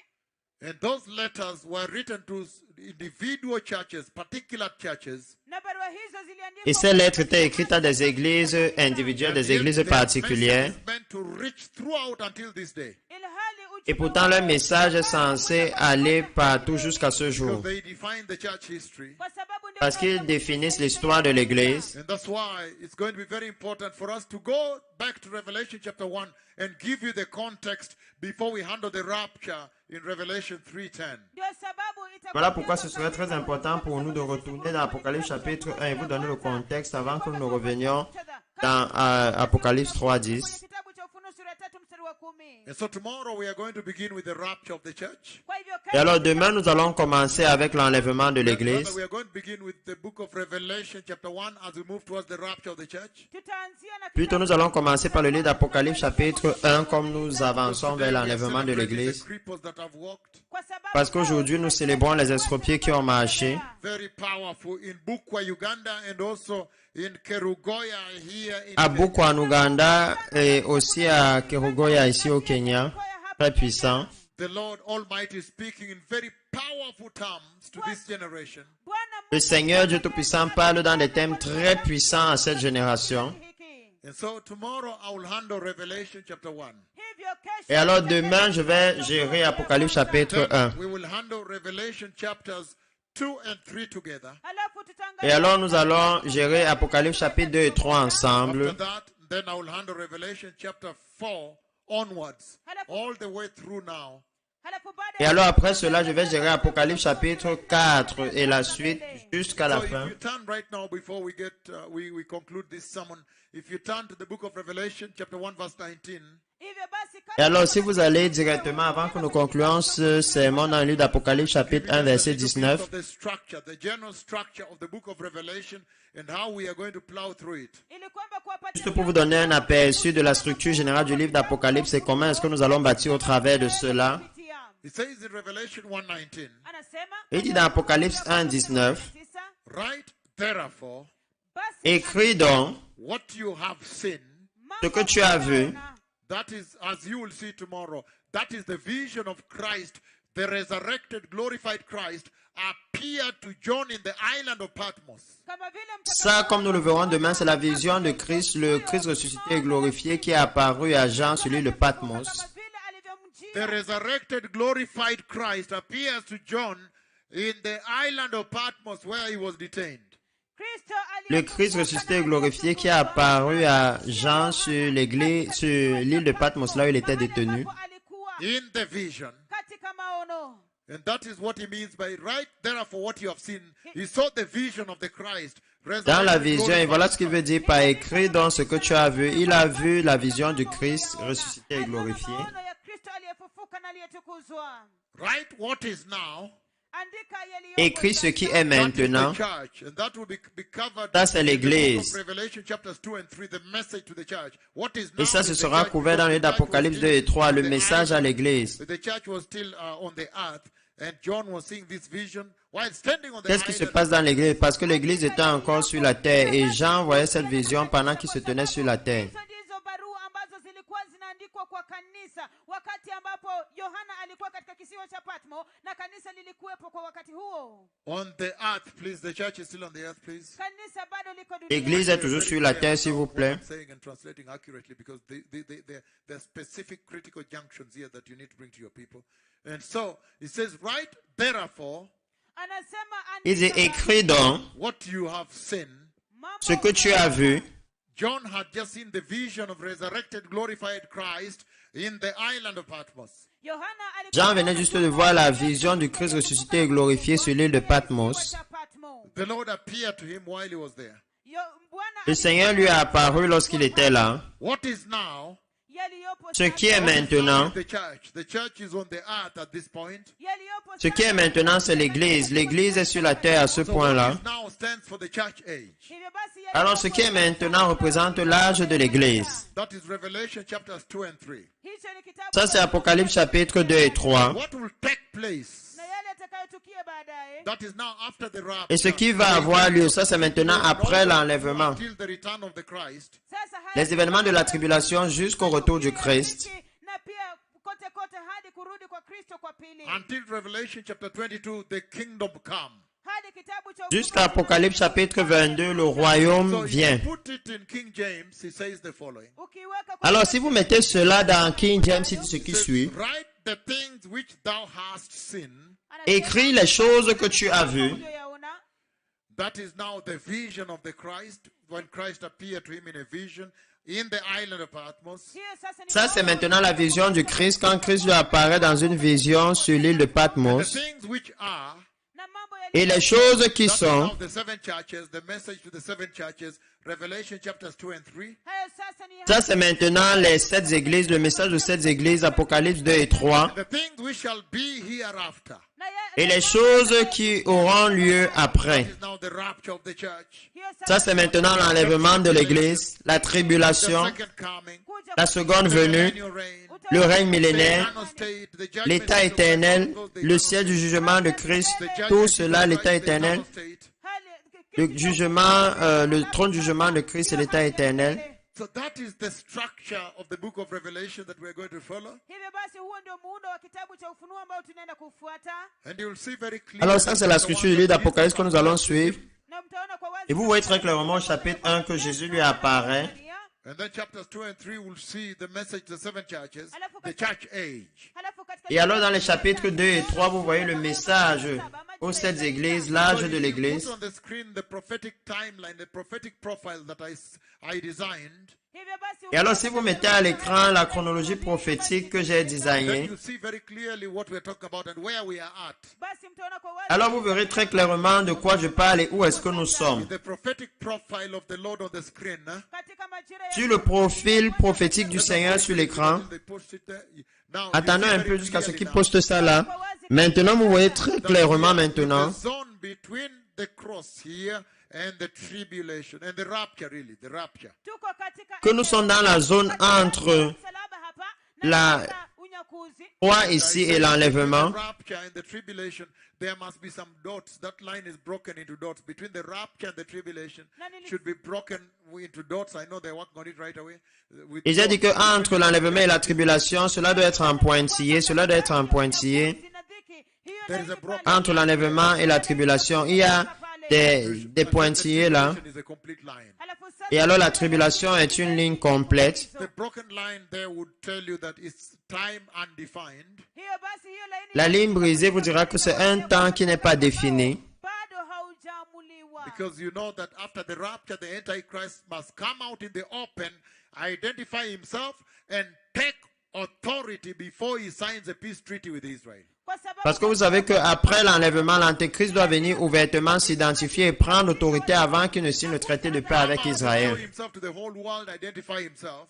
And those letters were written to individual churches, particular churches. Na barua hizo ziliandikwa Et ces lettres étaient écrites à des églises individuelles, des églises Their particulières. message is meant to reach throughout until this day. ilhali Et ujumbe pourtant, leur message est censé aller partout jusqu'à ce jour. Because they define the church history. kwa sababu ndio Parce qu'ils définissent l'histoire de l'église. And that's why it's going to be very important for us to go back to Revelation chapter 1 and give you the context before we handle the rapture in Revelation 3:10. ndio sababu itakuwa Voilà pourquoi ce serait très important pour nous de retourner dans Apocalypse chapitre 1 et vous donner le contexte avant que nous revenions dans Apocalypse 3:10. kwenye kitabu cha Ufunuo sura ya 3 mstari wa 10. And so tomorrow we are going to begin with the rapture of the church. Kwa hivyo Et alors demain, nous allons commencer avec l'enlèvement de l'église. Rather, we are going to begin with the book of Revelation chapter 1 as we move towards the rapture of the church. tutaanzia na Plutôt, nous allons commencer par le livre d'Apocalypse chapitre 1 comme nous avançons vers Today we are l'enlèvement de celebrating the l'église. cripples that have walked. kwa sababu Parce qu'aujourd'hui, nous célébrons les estropiés qui ont marché. Very powerful in Bukwa, Uganda, and also in Kerugoya here in À Bukwa en Ouganda et aussi à Kerugoya ici au Kenya. Très puissant. the Lord Almighty is speaking in very powerful terms to this generation. Bwana Le Seigneur Dieu Tout-Puissant parle dans des thèmes très puissants à cette génération. Mungu hiki. And so tomorrow I will handle Revelation chapter 1. Hivyo kesho Et alors demain, je vais gérer Apocalypse chapitre 1. Then we will handle Revelation chapters 2 and 3 together. alafu Et tutaangalia alors nous allons gérer Apocalypse chapitre 2 et 3 ensemble. After that, then I will handle Revelation chapter 4 onwards, all the way through now. halafu baada Et ya alors après cela, je vais gérer Apocalypse chapitre 4 et la suite jusqu'à la So if fin. you turn right now, before we get we conclude this sermon, if you turn to the book of Revelation, chapter 1, verse 19. hivyo basi Et alors si vous allez directement, avant que nous concluions ce sermon dans le livre d'Apocalypse chapitre 1 verset 19, Of the structure, the general structure of the book of Revelation, and how we are going to plow through it. ili kwamba kuwapatia juste pour vous donner un aperçu de la structure générale du livre d'Apocalypse et comment est-ce que nous allons bâtir au travers de cela. kupitia. It says in Revelation 1:19, Anasema Il dit dans Apocalypse 1, 19, 9, right therefore, basi écris donc what you have seen, ce que tu as vu, that is, as you will see tomorrow, that is the vision of Christ, the resurrected, glorified Christ, appeared to John in the island of Patmos. kama vile ça comme nous le verrons demain, c'est la vision de Christ, le Christ ressuscité et glorifié qui est apparu à Jean sur l'île de Patmos. The kama vile alivyomjia resurrected, glorified Christ appears to John in the island of Patmos where he was detained. Kristo Le Christ ressuscité et glorifié qui est apparu à Jean sur l'île de Patmos là où il était détenu. alikuwa In the vision. katika maono. And that is what he means by right therefore what you have seen. He saw the vision of the Christ. Dans la resurrected, vision, et glorified voilà ce qu'il veut dire par écrit dans ce que tu as vu. Il a vu la vision du Christ ressuscité et glorifié. Maono ya Kristo aliyefufuka na aliyetukuzwa. Write what is now. Andika yaliyo Écrit ce qui est maintenant. That is the church, and that will be covered Ça, c'est in the l'Église. book of Revelation chapters 2 and 3, the message to the church. What is Et now ça, is ce the sera church, couvert dans le livre because the church d'Apocalypse was 2 et still 3, le on the message à island. l'Église. The church was still on the earth, and John was seeing this vision while standing on the Qu'est-ce qui se island. passe dans l'Église? Parce que l'Église était encore sur la terre et Jean voyait cette vision pendant qu'il se tenait sur la terre. Hizo ndizo barua ambazo zilikuwa zinaandikwa kwa kanisa wakati ambapo Yohana alikuwa katika kisiwa cha Patmo na kanisa lilikuwepo kwa wakati huo. On the earth, please. The church is still on the earth, please. Kanisa bado liko L'Église duniani. est toujours sur la terre, s'il vous plaît. I'm saying and translating accurately because there are specific critical junctions here that you need to bring to your people. And so it says, right therefore, Anasema Il dit, andika écris donc what you have seen. mambo ce que tu as vu. John had just seen the vision of resurrected, glorified Christ in the island of Patmos. Yohana alikuwa Jean venait juste de voir la vision du Christ ressuscité et glorifié sur l'île de Patmos. cha Patmo. The Lord appeared to him while he was there. Bwana Le Seigneur lui a apparu lorsqu'il était là. What is now? yaliyopo Ce qui est sasa- maintenant, The church. The church is on the earth at this point. yaliyopo ce qui est sasa- maintenant, c'est l'Église. L'Église est sur la terre à ce So point-là. what is now stands for the church age. Hivyo basi yaliyopo Alors, ce qui est maintenant représente l'âge de l'Église. That is Revelation chapters 2 and 3. hicho ni kitabu Ça, c'est Apocalypse chapitre 2 et 3. What will take place? na yale yatakayotukia baadaye. That is now after the rapture. Et ce qui va avoir lieu, ça, c'est maintenant après l'enlèvement. Until the return of the Christ. Sasa haya Les événements de la tribulation jusqu'au retour du Christ. na pia kote kote hadi kurudi kwa Kristo kwa pili. Until Revelation chapter 22, the kingdom come. Hadi kitabu cha Jusqu'à Apocalypse chapitre 22, le royaume So if vient. you put it in King James, he says the following. ukiweka kwa Alors, si vous mettez cela dans King James, il dit ce qui Says, suit. write the things which thou hast seen. Écris les choses que tu as vues. Unayoyaona. That is now the vision of the Christ, when Christ appeared to him in a vision in the island of Patmos. Hiyo sasa ni Ça, c'est maintenant la vision du Christ quand Christ lui apparaît dans une vision sur l'île de The Patmos. things which are, na mambo Et les choses qui that is sont, now the seven churches, the message to the seven churches, Revelation chapters 2 and 3. hayo sasa ni ça, c'est maintenant les 7 églises, le message de 7 églises, Apocalypse 2 et 3. The things which shall be hereafter. na Et les choses qui auront lieu après. This is now the rapture of the church. hiyo Ça, c'est maintenant l'enlèvement de l'église, la The tribulation, second coming. kuja la seconde venue, Millennial reign. le règne The millénaire, eternal state, the judgment l'état seat of éternel, God, the le eternal ciel du state, jugement de Christ, the judgment tout seat of cela, Christ, l'état the éternel, eternal state. le jugement, le trône du jugement de Christ et l'état éternel. So that is the structure of the book of Revelation that we are going to follow. hivyo basi huo ndio muundo wa kitabu cha ufunuo ambao tunaenda kufuata And you will see very clearly. Alors ça, c'est la structure du livre d'Apocalypse que nous allons suivre. na mtaona kwa wazi Et vous voyez très clairement au chapitre 1 que Jésus lui apparaît. And then chapters 2 and 3 will see the message to the seven churches, the church age. Halafu katika Et alors dans les chapitres 2 et 3, vous voyez le message aux 7 églises, l'âge de Put l'église. on the screen the prophetic timeline, the prophetic profile that I designed. Hivyo basi Et alors, si vous mettez à l'écran la chronologie prophétique que j'ai Then designée, you see very clearly what we're talking about and where we are at. basi mtaona kwa wazi alors vous verrez très clairement de quoi je parle et où est-ce que nous sommes. The prophetic profile of the Lord on the screen. katika majira ya Sur le profil prophétique du Seigneur sur l'écran, They post it there. Now, you attendons see un very peu jusqu'à ce clearly qu'il now poste ça là. Maintenant, vous voyez très clairement that maintenant the zone between the cross here and the tribulation and the rapture, really, the rapture. tuko katika que nous sommes dans la zone entre msalaba hapa na la katika unyakuzi. croix ici et Between l'enlèvement. the rapture and the tribulation, there must be some dots. That line is broken into dots. Between the rapture and the tribulation, should be broken into dots. I know they're working on it right away. With Et j'ai dit que dots. entre l'enlèvement et la tribulation, cela doit être en pointillé, cela doit être en pointillé. Zina dhiki. Hiyo There is ndio a broken Entre l'enlèvement et la tribulation, il y a des pointillés là. Tribulation is a complete line. Halafu sasa Et alors la tribulation est une ligne complète. The broken line there would tell you that it's time undefined. hiyo basi hiyo laini La ligne brisée vous dira que c'est un temps qui n'est pas défini. bado haujaamuliwa. Because you know that after the rapture, the Antichrist must come out in the open, identify himself, and take authority before he signs a peace treaty with Israel. Kwa sababu Parce que vous savez qu'après l'enlèvement, l'Antéchrist doit venir ouvertement s'identifier et prendre l'autorité avant qu'il ne signe le traité de paix avec Show Israël. himself to the whole world, identify himself.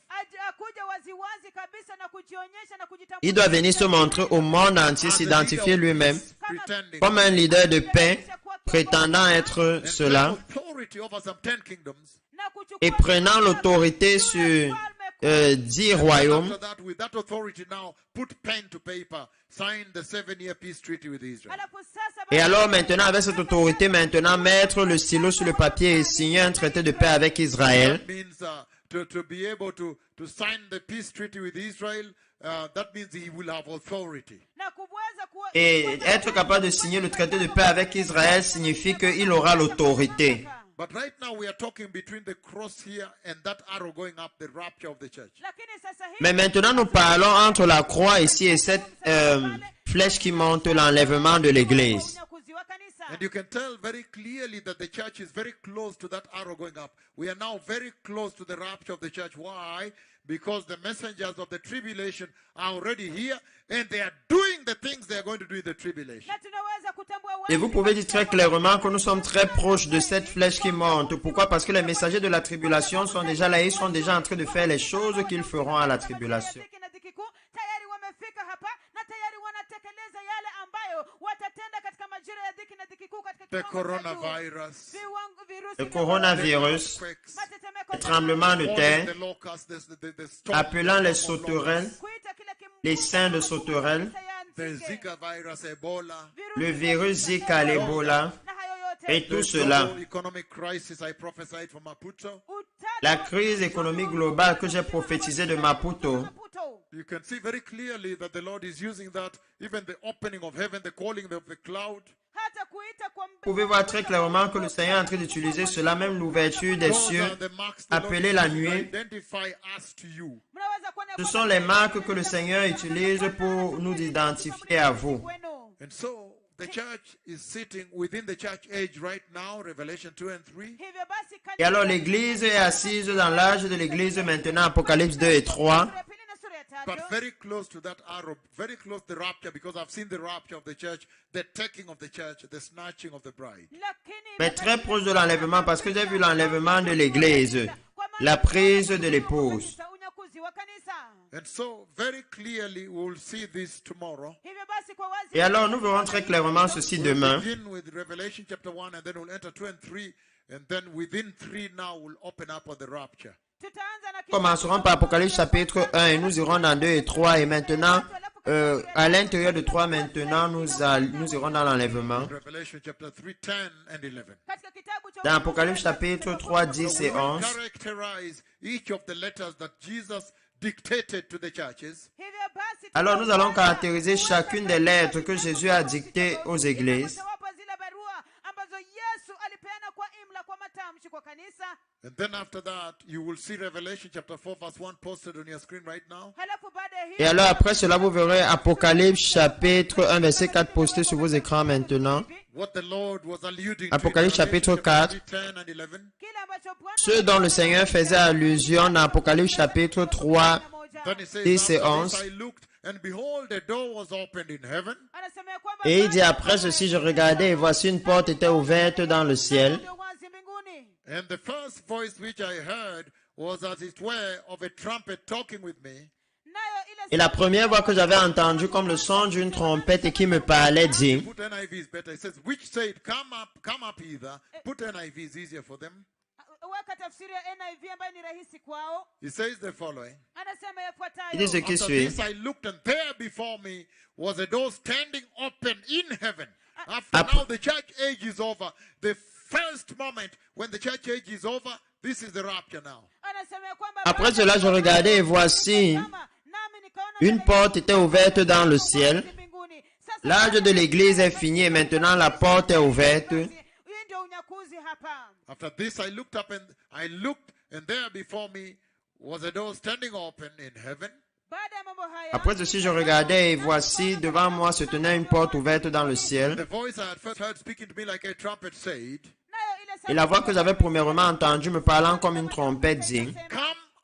akuja waziwazi kabisa na kujionyesha na kujitambulisha. Il doit venir se montrer au monde entier, as a s'identifier leader of lui-même peace, pretending comme un leader de paix, prétendant être and cela, take authority over some 10 kingdoms. na kuchukua et prenant l'autorité sur 10 royaumes. After that, with that authority now, put pen to paper, sign the 7-year peace treaty with Israel. Halafu sasa Et alors maintenant, avec cette autorité, maintenant, mettre le stylo sur le papier et signer un traité de paix avec Israël. That means to be able to sign the peace treaty with Israel, that means he will have authority. na kuweza Et être capable de signer le traité de paix avec Israël signifie qu'il aura l'autorité. But right now we are talking between the cross here and that arrow going up, the rapture of the church. lakini sasa hivi Mais maintenant, nous parlons entre la croix ici et cette flèche qui monte l'enlèvement de l'Église. unyakuzi wa kanisa. And you can tell very clearly that the church is very close to that arrow going up. We are now very close to the rapture of the church. Why? Because the messengers of the tribulation are already here and they are doing the things they are going to do in the tribulation. Na tunaweza kutambua Et vous wazi pouvez dire très clairement que nous sommes très proches de cette flèche qui monte. Pourquoi? Parce que les messagers de la tribulation sont déjà là, ils sont déjà en train de faire les choses qu'ils feront à la tribulation. dhiki na dhiki kuu tayari wamefika hapa na tayari wanatekeleza yale ambayo watatenda katika majira ya dhiki na dhiki kuu katika The kiwango cha juu. coronavirus, Virusi Le vya coronavirus, earthquakes, matetemeko les tremblements de all terre, the locusts, the storm, appelant les the storm of sauterelles, locusts, kuita kile kimbunga les saints de sauterelles, the sayansi, Zika virus, Ebola, le virus Zika, l'Ebola, na hayo yote et tout the cela. global economic crisis I prophesied for Maputo. La crise économique globale que j'ai prophétisée de Maputo. Maputo. You can see very clearly that the Lord is using that, even the opening of heaven, the calling of the cloud. Hata kuita kwa Vous pouvez voir très clairement que le Seigneur est en train d'utiliser cela, même l'ouverture des Those cieux, are the marks the Lord appelée is la using to nuée. identify us to you. mnaweza kuona Ce kwamba sont les marques que le Seigneur utilise pour nous identifier à vous. kwenu. And so the church is sitting within the church age right now, Revelation 2 and 3. Hivyo basi Et alors l'Église est assise dans l'âge de l'Église maintenant, Apocalypse 2 et 3. sura ya pili na sura ya But tatu very close to that arrow, very close to the rapture, because I've seen the rapture of the church, the taking of the church, the snatching of the bride. lakini Mais très proche de l'enlèvement parce que j'ai vu l'enlèvement de l'Église, la prise de l'épouse. unyakuzi wa kanisa. And so very clearly we will see this tomorrow. Hivyo basi kwa wazi Et alors nous verrons très clairement ceci We'll demain. begin with Revelation chapter 1 and then we'll enter 2 and 3. And then within 3 now we'll open up on the rapture. tutaanza na Commencerons par Apocalypse chapitre 1 et nous irons dans 2 et 3 et maintenant, à l'intérieur de 3 maintenant, nous irons dans l'enlèvement. Revelation chapter 3, 10 and 11. katika kitabu cha Dans Apocalypse chapitre 3, 10 et We will 11. characterize each of the letters that Jesus dictated to the churches. hivyo basi Alors nous allons caractériser chacune des lettres que Jésus a dictées aux églises. tutawapa zile barua ambazo Yesu alipeana kwa imla kwa matamshi kwa kanisa. And then after that, you will see Revelation chapter 4 verse 1 posted on your screen right now. Halafu baada ya Et alors après cela, vous verrez Apocalypse chapitre 1, verset 4 posté sur vos écrans maintenant. What the Lord was alluding Apocalypse to in chapitre Revelation 4. 10 and 11. kile ambacho Bwana Ceux dont le Seigneur faisait allusion dans Apocalypse chapitre 3, Then he says, 10 et after this 11. I looked, and behold, a door was opened in heaven. anasema ya kwamba Et il dit, après ceci, je regardais et voici une porte était ouverte dans le ciel. ndio wazi mbinguni. And the first voice which I heard was as it were of a trumpet talking with me. Nayo ile Et la première voix que j'avais entendue comme le son d'une trompette et qui me parlait dit, Put NIV is better. It says, which said, come up hither. Put NIV is easier for them. weka tafsiri ya NIV ambayo ni rahisi kwao. He says the following. Anasema il dit ce yafuatayo. qui After suit. this I looked, and there before me was a door standing open in heaven. After Ap- now the church age is over. The first moment when the church age is over, this is the rapture now. Anasema ya kwamba Après cela, je regardais et voici nami nikaona une porte était ouverte dans le ciel. mbinguni. Sasa L'âge de l'église est fini et maintenant la porte est ouverte. hii ndio unyakuzi hapa. After this I looked up, and there before me was a door standing open in heaven. Baada ya mambo haya Après ceci, je regardais et voici devant moi se tenait une porte ouverte dans le ciel. The voice I had first heard speaking to me like a trumpet said, nayo ile Et la voix que j'avais premièrement entendue me parlant comme une trompette dit, come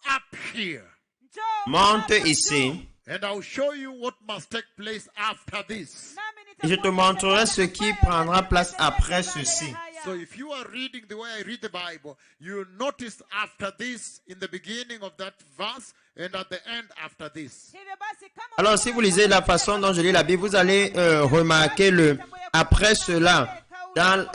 up here, njoo monte hapa ici juu, and I'll show you what must take place after this. nami et je te montrerai ce qui prendra place après ceci. So if you are reading the way I read the Bible, you notice after this in the beginning of that verse and at the end after this. Hivyo basi kama Alors si vous lisez la façon dont je lis la Bible, vous allez remarquer le après cela dans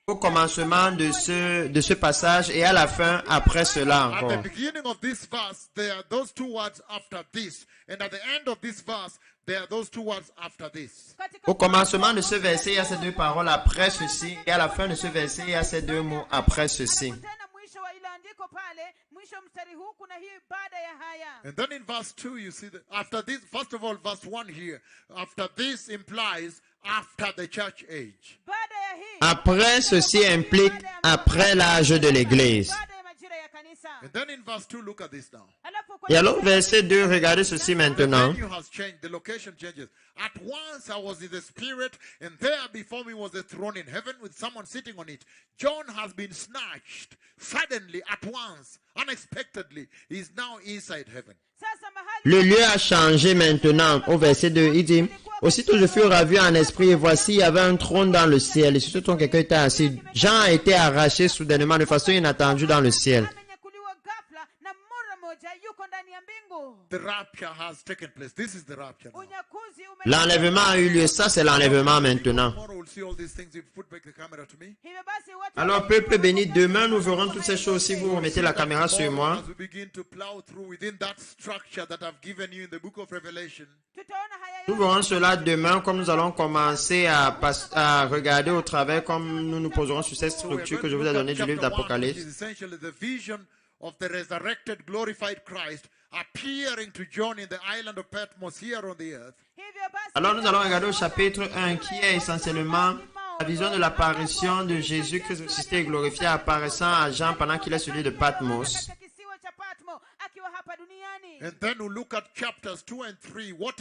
au commencement de ce passage et à la fin après cela At the encore. beginning of this verse, there are those two words after this. And at the end of this verse, there are those two words after this. katika Au commencement de ce verset, il y a ces deux paroles après ceci et à la fin de ce verset, il y a ces deux mots après ceci. tena mwisho wa ile andiko pale, mwisho mstari huu kuna hii baada ya haya. And then in verse 2, you see that after this, first of all, verse 1 here, after this implies after the church age. Baada ya hii Après ceci implique après l'âge de l'église. baada ya majira ya kanisa. And then in verse 2, look at this now. Alafu kwa Et alors verset 2, regardez ceci The maintenant. venue has changed, the location changes. At once I was in the spirit, and there before me was a throne in heaven with someone sitting on it. John has been snatched suddenly, at once, unexpectedly. He is now inside heaven. sasa mahali Le lieu a changé maintenant. Au verset 2, il dit, aussitôt je fus ravi en esprit et voici il y avait un trône dans le ciel. Et sur ce trône quelqu'un était assis. Jean a été arraché soudainement de façon inattendue dans le ciel. amenyakuliwa ghafla na mara moja yuko ndani ya mbingu. The rapture has taken place. This is the rapture now. Unyakuzi ume L'enlèvement a eu lieu. Ça, c'est l'enlèvement maintenant. Tomorrow we'll see all these things. If you put back the camera to me. hivyo basi watu Alors, peuple béni, demain nous verrons toutes ces choses si vous remettez la caméra sur moi. As we begin to plow through within that structure that I've given you in the book of Revelation. tutaona haya Nous yote. verrons cela demain comme nous allons commencer à regarder au travers comme nous nous poserons sur cette So we're structure going que je to vous ai look at donnée du livre chapter 1, which d'Apocalypse. is essentially the vision of the resurrected, glorified Christ appearing to John in the island of Patmos here on the earth. Hivyo basi Alors nous allons regarder au chapitre 1 qui est essentiellement la vision de l'apparition de Jésus-Christ ressuscité et glorifié apparaissant à Jean pendant qu'il est celui de Patmos. katika kisiwa cha Patmo akiwa hapa duniani. And then we'll look at chapters 2 and 3. What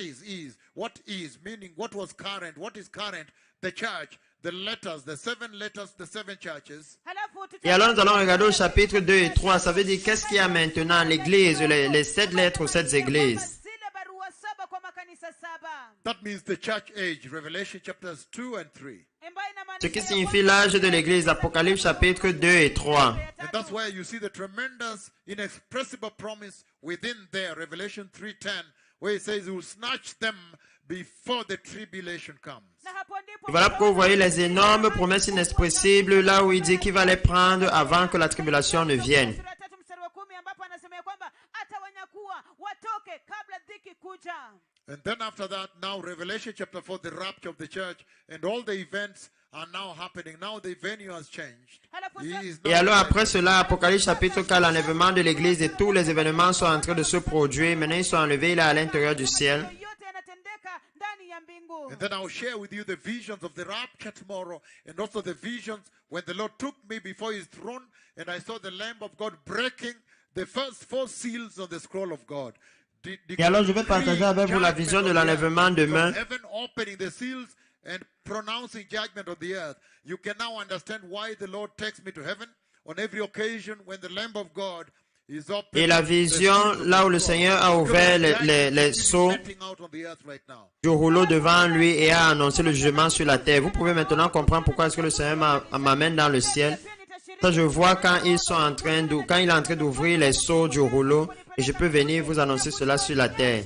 is, meaning what was current, what is current, the church, the letters, the 7 letters, the 7 churches. Halafu Et alors nous allons regarder au chapitre 2 et 3. Ça veut dire qu'est-ce qu'il y a maintenant l'église, les 7 lettres aux 7 églises. zile barua saba kwa makanisa saba. That means the church age, Revelation chapters 2 and 3. Ambayo Ce qui inamaanisha signifie l'âge de l'église, Apocalypse chapitre 2 et 3. And that's why you see the tremendous, inexpressible promise within there, Revelation 3:10, where it says he will snatch them before the tribulation comes. na hapo ndipo Et voilà pourquoi vous voyez les énormes promesses inexpressibles là où il dit qu'il va les prendre avant que la tribulation ne vienne. sura ya 3 mstari wa 10 ambapo anasema ya kwamba atawanyakua watoke kabla dhiki kuja. And then after that, now Revelation chapter 4, the rapture of the church, and all the events are now happening. Now the venue has changed. He is Et now alors après cela, Apocalypse chapitre 4, l'enlèvement de l'église et tous les événements sont en train de se produire. Maintenant ils sont enlevés là à l'intérieur du ciel. yote yanatendeka ndani ya mbingu. And then I'll share with you the visions of the rapture tomorrow, and also the visions when the Lord took me before his throne, and I saw the Lamb of God breaking the first 4 seals on the scroll of God. Et alors, je vais partager avec vous la vision de l'enlèvement demain. Heaven opening the seals and pronouncing judgment on the earth. You can now understand why the Lord takes me to heaven on every occasion when the Lamb of God is open. Et la vision, là où le Seigneur a ouvert les sceaux du rouleau devant lui et a annoncé le jugement sur la terre. Vous pouvez maintenant comprendre pourquoi est-ce que le Seigneur m'amène dans le ciel. Ça, je vois quand il est en train d'ouvrir les sceaux du rouleau et je peux venir vous annoncer cela sur la terre.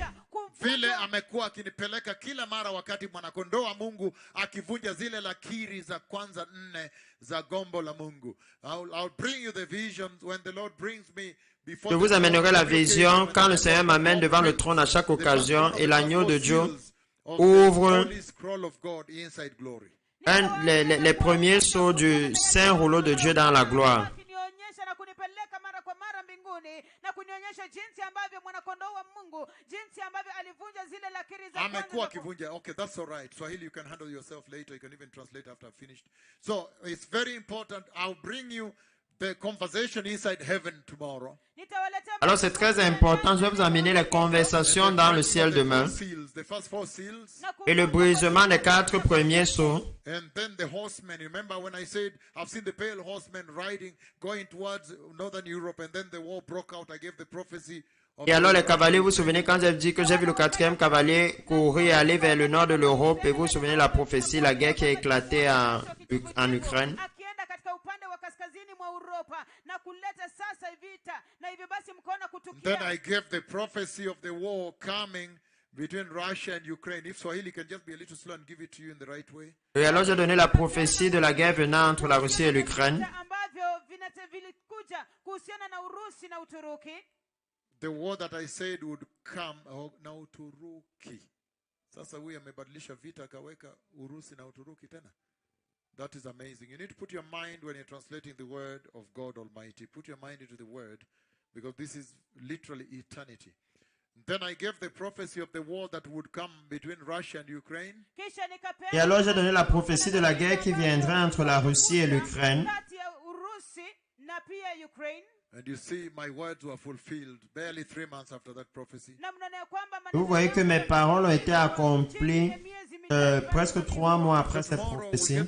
Vile amekuwa akinipeleka kila mara wakati mwanakondoo wa Mungu akivunja zile lakiri za kwanza 4 za gombo la Mungu. I'll bring you the visions when the Lord brings me before. Je vous amènerai la vision quand le Seigneur m'amène devant le trône à chaque occasion et l'agneau de Dieu ouvre les premiers sceaux du saint rouleau de Dieu dans la gloire. Okay, that's all right. Swahili, you can handle yourself later. You can even translate after I've finished. So it's very important. I'll bring you the conversation inside heaven tomorrow. Alors c'est très important. Je vais vous amener les conversations dans le ciel demain. The first 4 seals. Et le brisement des 4 premiers sceaux. And then the horsemen. Remember when I said I've seen the pale horsemen riding, going towards Northern Europe, and then the war broke out. I gave the prophecy. Et alors les cavaliers, vous vous souvenez quand j'ai dit que j'ai vu le 4e cavalier courir et aller vers le nord de l'Europe, et vous vous souvenez la prophétie, la guerre qui a éclaté en Ukraine. Then I gave the prophecy of the war coming between Russia and Ukraine. If Swahili can just be a little slow and give it to you in the right way. Et alors j'ai donné la prophétie de la guerre venant entre la Russie et l'Ukraine. The war that I said would come na Uturuki. Sasa huyu amebadilisha vita akaweka Urusi na Uturuki tena. That is amazing. You need to put your mind when you're translating the word of God Almighty. Put your mind into the word because this is literally eternity. Then I gave the prophecy of the war that would come between Russia and Ukraine. Et alors j'ai donné la prophétie de la guerre qui viendrait entre la Russie et l'Ukraine. And you see, my words were fulfilled barely 3 months after that prophecy. Vous voyez que mes paroles ont été accomplies presque 3 mois après cette prophétie.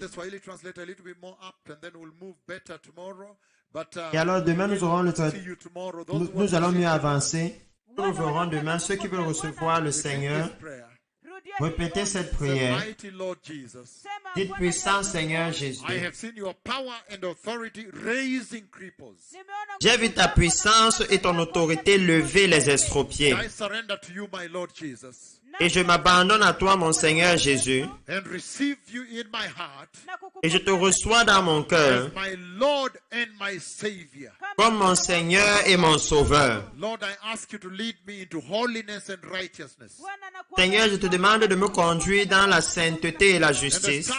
Et alors demain nous aurons nous allons mieux avancer. Nous verrons demain ceux qui veulent recevoir le Seigneur. Répétez cette prière. Dites puissant Seigneur Jésus. J'ai vu ta puissance et ton autorité lever les estropiés. Et je m'abandonne à toi, mon Seigneur Jésus. Et je te reçois dans mon cœur comme mon Seigneur et mon Sauveur. Seigneur, je te demande de me conduire dans la sainteté et la justice.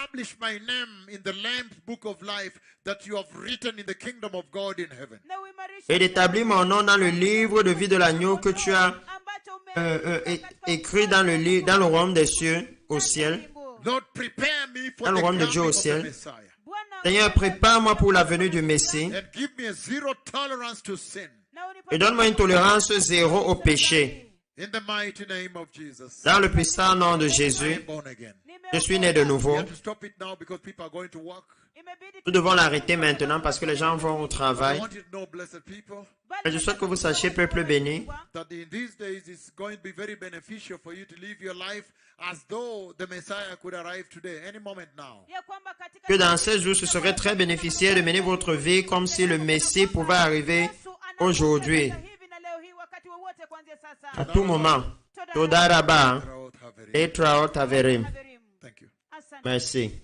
Et d'établir mon nom dans le livre de vie de l'agneau que tu as écrit dans le royaume des cieux au ciel, dans le royaume de Dieu au ciel. Seigneur, prépare-moi pour la venue du Messie et donne-moi une tolérance zéro au péché. Dans le puissant nom de Jésus, je suis né de nouveau. Nous devons l'arrêter maintenant parce que les gens vont au travail. Et je souhaite que vous sachiez, peuple béni, que dans ces jours, ce serait très bénéficiaire de mener votre vie comme si le Messie pouvait arriver aujourd'hui, à tout moment. Todaraba, Etraot Averim. Merci.